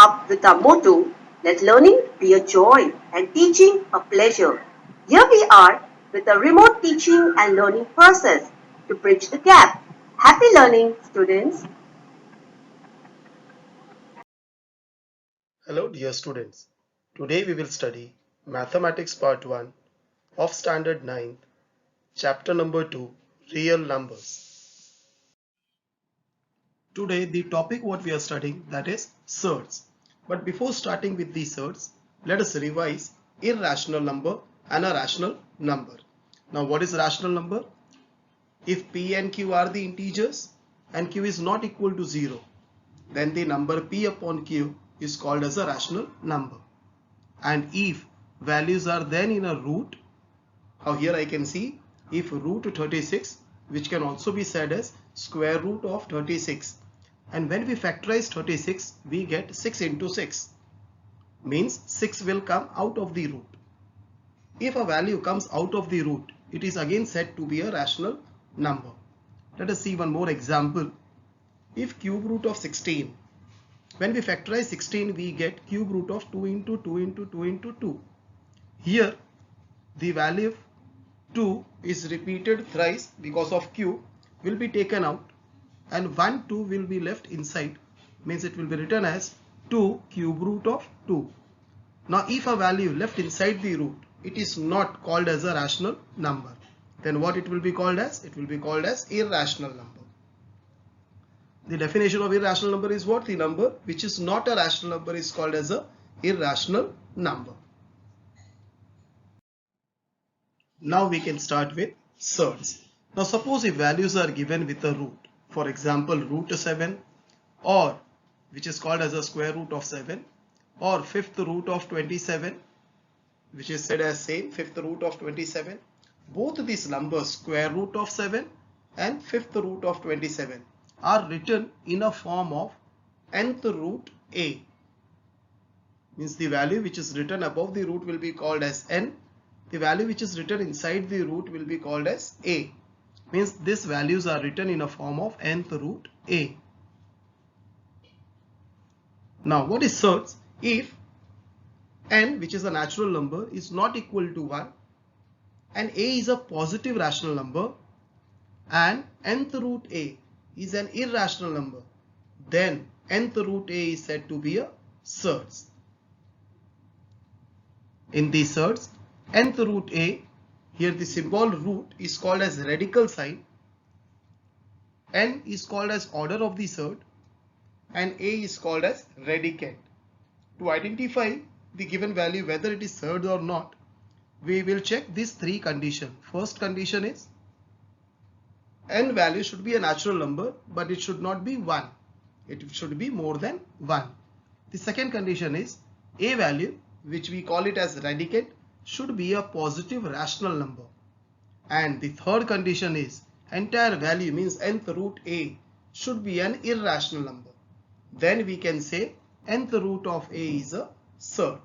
up with our motto, let learning be a joy and teaching a pleasure. Here we are with a remote teaching and learning process to bridge the gap. Happy learning, students. Hello dear students. Today we will study Mathematics Part 1 of Standard 9, Chapter number 2, Real Numbers. Today the topic what we are studying, that is surds. But before starting with the surds, let us revise irrational number and a rational number. Now what is rational number? If p and q are the integers and q is not equal to 0, then the number p upon q is called as a rational number. And if values are then in a root, how here I can see if root 36, which can also be said as square root of 36, and when we factorize 36 we get 6 into 6, means 6 will come out of the root. If a value comes out of the root, it is again said to be a rational number. Let us see one more example. If cube root of 16, when we factorize 16 we get cube root of 2 into 2 into 2 into 2. Here the value of 2 is repeated thrice because of cube will be taken out and 1 2 will be left inside, means it will be written as 2 cube root of 2. Now if a value left inside the root, it is not called as a rational number. Then what it will be called as? It will be called as irrational number. The definition of irrational number is what? The number which is not a rational number is called as a irrational number. Now we can start with surds. Now suppose if values are given with a root, for example root 7, or which is called as a square root of 7, or fifth root of 27, which is said as same fifth root of 27. Both these numbers, square root of 7 and fifth root of 27, are written in a form of nth root a. Means the value which is written above the root will be called as n. The value which is written inside the root will be called as a. Means these values are written in a form of nth root a. Now what is surds? If n, which is a natural number, is not equal to 1 and a is a positive rational number and nth root a is an irrational number, then nth root a is said to be a surds. In these surds, nth root a, here the symbol root is called as radical sign, n is called as order of the surd, and a is called as radicand. To identify the given value whether it is surd or not, we will check these three conditions. First condition is n value should be a natural number, but it should not be 1. It should be more than 1. The second condition is a value, which we call it as radicand, should be a positive rational number. And the third condition is entire value, means nth root a, should be an irrational number. Then we can say nth root of a is a surd.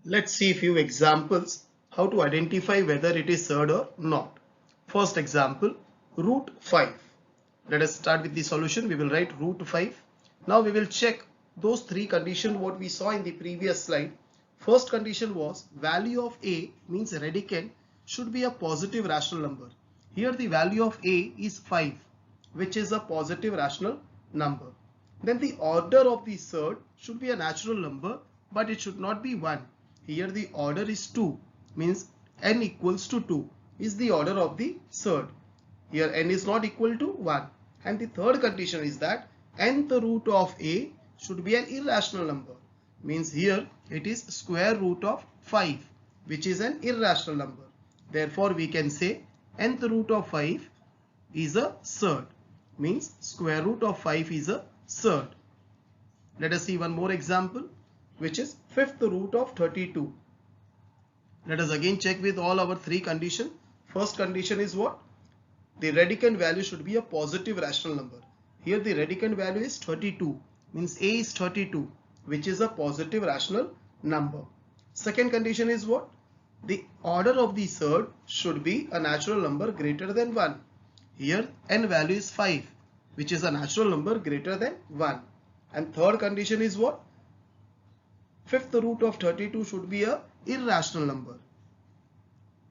Let's see a few examples how to identify whether it is surd or not. First example, root 5. Let us start with the solution. We will write root 5. Now we will check those three conditions what we saw in the previous slide. First condition was value of a, means radicand, should be a positive rational number. Here the value of a is 5, which is a positive rational number. Then the order of the surd should be a natural number, but it should not be 1. Here the order is 2, means n equals to 2 is the order of the surd. Here n is not equal to 1. And the third condition is that nth root of a should be an irrational number. Means here it is square root of 5, which is an irrational number. Therefore we can say nth root of 5 is a surd. Means square root of 5 is a surd. Let us see one more example, which is fifth root of 32. Let us again check with all our three conditions. First condition is what? The radicand value should be a positive rational number. Here the radicand value is 32, means a is 32, which is a positive rational number. Second condition is what? The order of the surd should be a natural number greater than 1. Here n value is 5, which is a natural number greater than 1. And third condition is what? Fifth root of 32 should be a irrational number.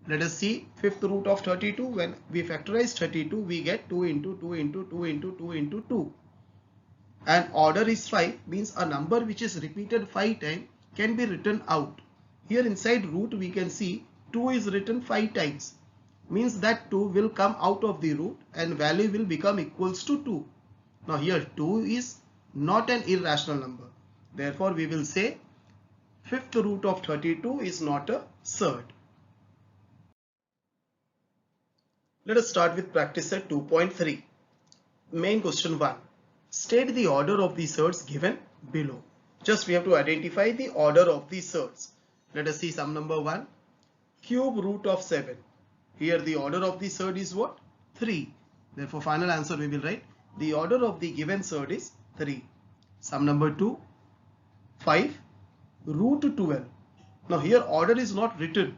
Let us see fifth root of 32. When we factorize 32, we get 2 into 2 into 2 into 2 into 2. And order is 5, means a number which is repeated 5 times can be written out. Here inside root we can see 2 is written 5 times. Means that 2 will come out of the root and value will become equals to 2. Now here 2 is not an irrational number. Therefore we will say fifth root of 32 is not a surd. Let us start with practice set 2.3. Main question 1. State the order of the surds given below. Just we have to identify the order of the surds. Let us see sum number 1. Cube root of 7. Here the order of the surd is what? 3. Therefore final answer we will write the order of the given surd is 3. Sum number 2. 5 root 12. Now here order is not written.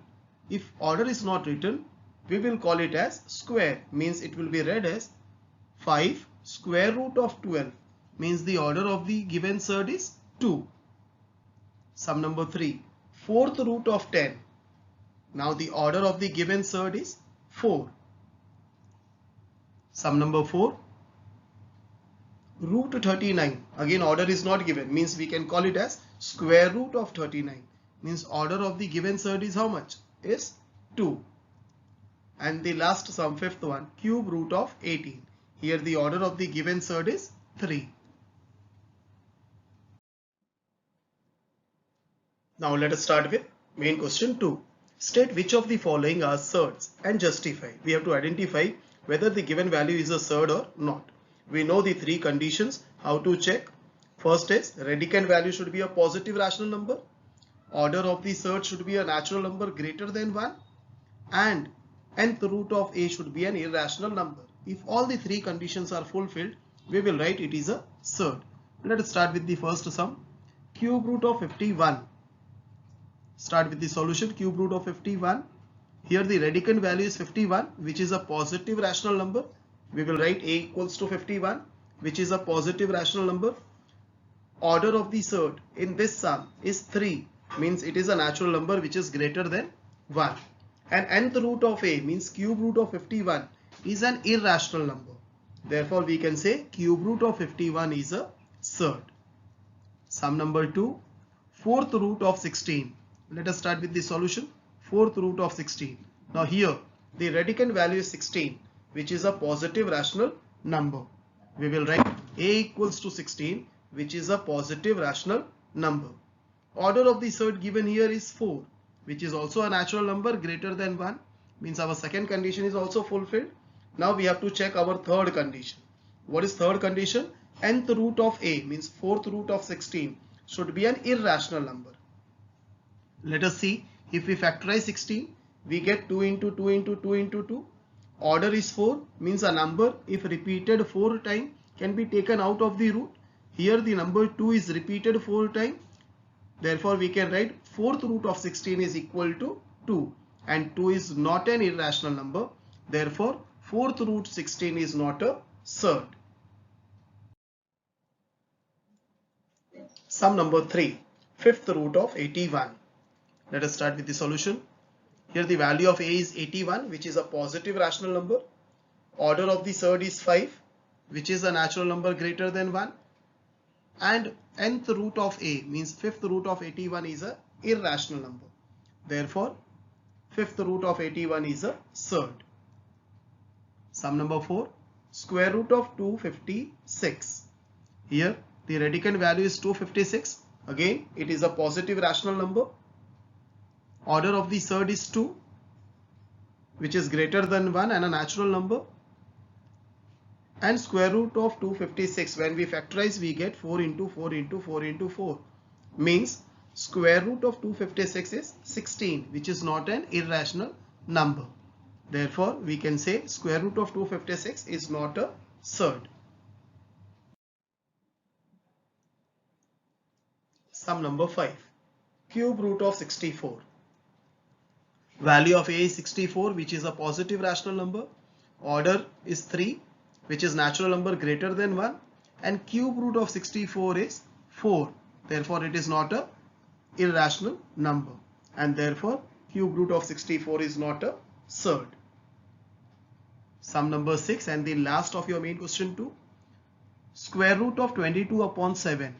If order is not written, we will call it as square, means it will be read as 5 square root of 12, means the order of the given surd is 2. Sum number 3. Fourth root of 10. Now the order of the given surd is 4. Sum number 4. Root 39. Again order is not given, means we can call it as square root of 39. Means order of the given surd is how much? Is 2. And the last sum, fifth one, cube root of 18. Here the order of the given surd is 3. Now let us start with main question 2. State which of the following are surds and justify. We have to identify whether the given value is a surd or not. We know the three conditions. How to check? First is radicand value should be a positive rational number. Order of the surd should be a natural number greater than 1. And nth root of a should be an irrational number. If all the three conditions are fulfilled, we will write it is a surd. Let us start with the first sum. Cube root of 51. Start with the solution. Cube root of 51. Here the radicand value is 51, which is a positive rational number. We will write a equals to 51, which is a positive rational number. Order of the surd in this sum is 3, means it is a natural number which is greater than 1. And nth root of a, means cube root of 51, is an irrational number. Therefore we can say cube root of 51 is a surd. Sum number 2. Fourth root of 16. Let us start with the solution. Fourth root of 16. Now here the radicand value is 16, which is a positive rational number. We will write a equals to 16, which is a positive rational number. Order of the surd given here is 4, which is also a natural number greater than 1, means our second condition is also fulfilled. Now we have to check our third condition. What is third condition? Nth root of a, means fourth root of 16, should be an irrational number. Let us see, if we factorize 16, we get 2 into 2 into 2 into 2. Order is 4, means a number if repeated 4 times can be taken out of the root. Here the number 2 is repeated 4 times. Therefore we can write fourth root of 16 is equal to 2, and 2 is not an irrational number. Therefore fourth root 16 is not a surd. Sum number 3. Fifth root of 81. Let us start with the solution. Here the value of a is 81, which is a positive rational number. Order of the surd is 5, which is a natural number greater than 1. And nth root of a, means fifth root of 81, is a irrational number. Therefore fifth root of 81 is a surd. Sum number 4. Square root of 256. Here the radicand value is 256. Again it is a positive rational number. Order of the surd is 2, which is greater than 1 and a natural number. And square root of 256, when we factorize we get 4 into 4 into 4 into 4, means square root of 256 is 16, which is not an irrational number. Therefore we can say square root of 256 is not a surd. Sum number 5. Cube root of 64. Value of a is 64, which is a positive rational number. Order is 3, which is natural number greater than 1, and cube root of 64 is 4. Therefore, it is not a irrational number, and therefore cube root of 64 is not a surd. Sum number 6 and the last of your main question 2. Square root of 22 upon 7.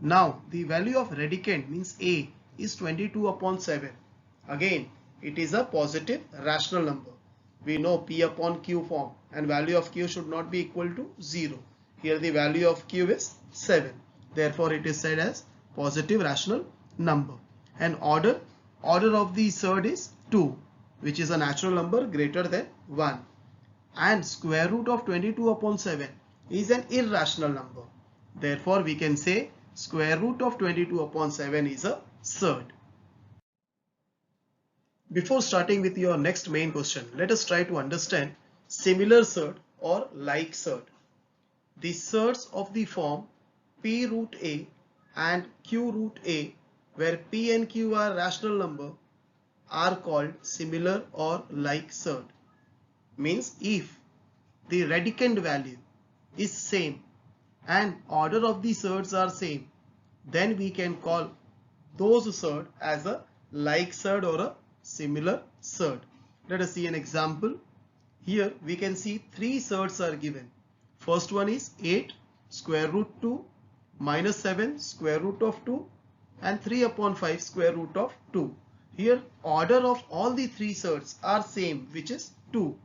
Now the value of radicand means a is 22 upon 7. Again, it is a positive rational number. We know p upon q form, and value of q should not be equal to 0. Here the value of q is 7. Therefore, it is said as positive rational number. And order of the surd is 2, which is a natural number greater than 1. And square root of 22 upon 7 is an irrational number. Therefore, we can say square root of 22 upon 7 is a surd. Before starting with your next main question, let us try to understand similar surd or like surd. The surds of the form p root a and q root a, where p and q are rational number, are called similar or like surd. Means if the radicand value is same and order of the surds are same, then we can call those surd as a like surd or a similar surd. Let us see an example. Here we can see 3 surds are given. First one is 8 square root 2 minus 7 square root of 2 and 3 upon 5 square root of 2. Here order of all the 3 surds are same, which is 2,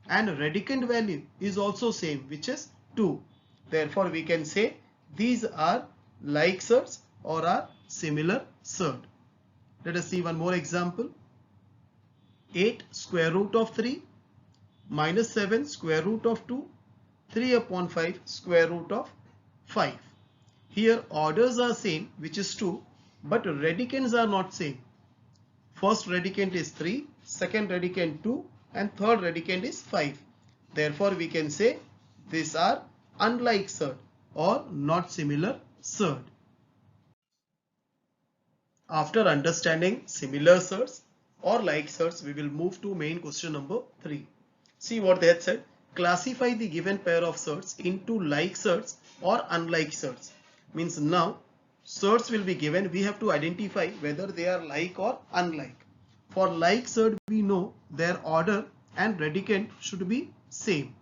and radicand value is also same, which is 2. Therefore, we can say these are like surds or are similar surd. Let us see one more example. 8 square root of 3 minus 7 square root of 2, 3 upon 5 square root of 5. Here orders are same, which is 2, but radicands are not same. First radicand is 3, second radicand 2, and third radicand is 5. Therefore, we can say these are unlike surd or not similar surd. After understanding similar surds or like surds, we will move to main question number 3. See what they had said. Classify the given pair of surds into like surds or unlike surds. Means now surds will be given. We have to identify whether they are like or unlike. For like surd, we know their order and radicand should be same.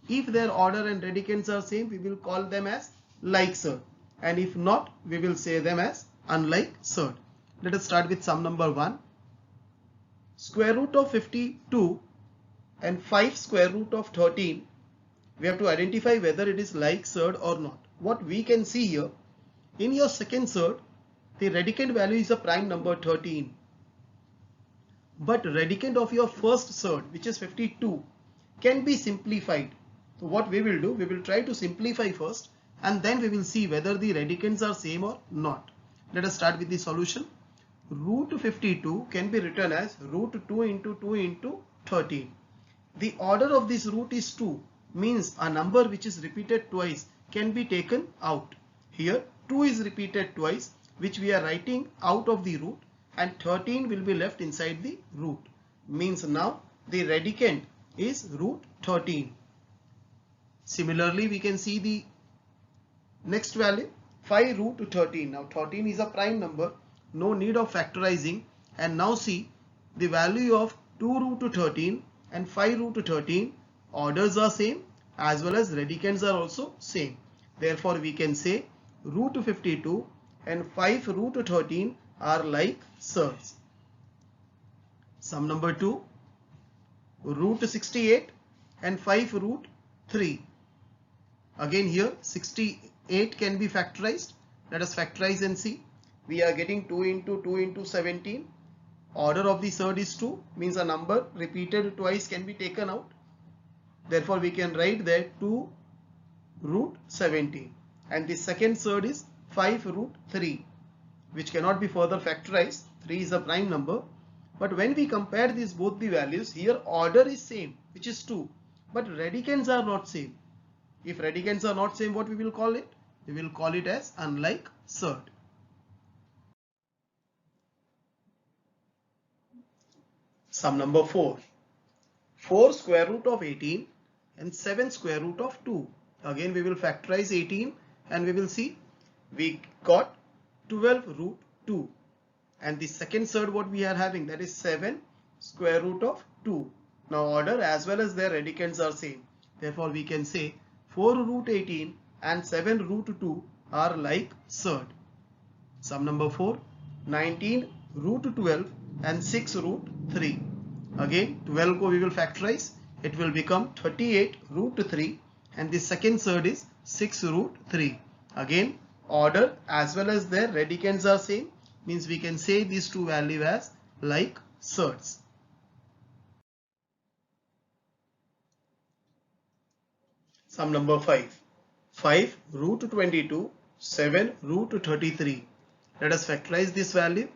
If their order and radicands are same, we will call them as like surd, and if not, we will say them as unlike surd. Let us start with sum number 1. Square root of 52 and 5 square root of 13. We have to identify whether it is like surd or not. What we can see here, in your second surd, the radicand value is a prime number 13. But radicand of your first surd, which is 52, can be simplified. So what we will do, we will try to simplify first, and then we will see whether the radicands are same or not. Let us start with the solution. Root 52 can be written as root 2 into 2 into 13. The order of this root is 2, means a number which is repeated twice can be taken out. Here 2 is repeated twice, which we are writing out of the root, and 13 will be left inside the root. Means now the radicand is root 13. Similarly, we can see the next value 5 root 13. Now 13 is a prime number, no need of factorizing, and now see the value of 2 root 13 and 5 root 13, orders are same as well as radicands are also same. Therefore, we can say root 52 and 5 root 13 are like surds. Sum number 2, root 68 and 5 root 3. Again here 68 can be factorized. Let us factorize and see. We are getting 2 into 2 into 17. Order of the surd is 2, means a number repeated twice can be taken out. Therefore, we can write that 2 root 17. And the second surd is 5 root 3, which cannot be further factorized. 3 is a prime number. But when we compare these both the values, here order is same, which is 2, but radicands are not same. If radicands are not same, what we will call it? We will call it as unlike surd. Sum number 4. 4 square root of 18 and 7 square root of 2. Again we will factorize 18 and we will see we got 12 root 2. And the second surd what we are having, that is 7 square root of 2. Now order as well as their radicands are same. Therefore we can say 4 root 18 and 7 root 2 are like surd. Sum number 4, 19 root 12 and 6 root 3. Again 12 ko we will factorize. It will become 38 root 3 and the second surd is 6 root 3. Again order as well as their radicands are same, means we can say these two values as like surds. Sum number 5. 5 root 22, 7 root 33. Let us factorize this value.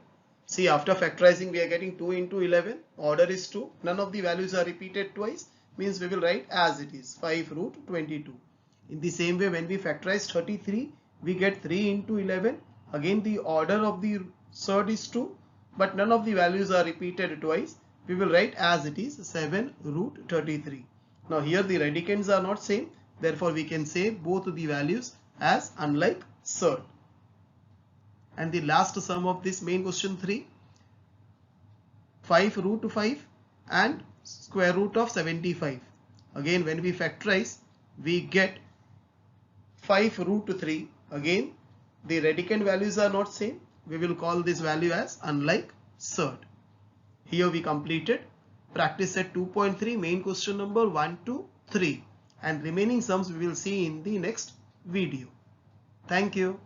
See, after factorizing we are getting 2 into 11. Order is 2. None of the values are repeated twice. Means we will write as it is 5 root 22. In the same way, when we factorize 33, we get 3 into 11. Again the order of the surd is 2. But none of the values are repeated twice. We will write as it is 7 root 33. Now here the radicands are not same. Therefore we can say both the values as unlike surd. And the last sum of this main question 3, 5 root 5 and square root of 75. Again when we factorize we get 5 root 3. Again the radicand values are not same. We will call this value as unlike surd. Here we completed practice set 2.3 main question number 1 to 3, and remaining sums we will see in the next video. Thank you.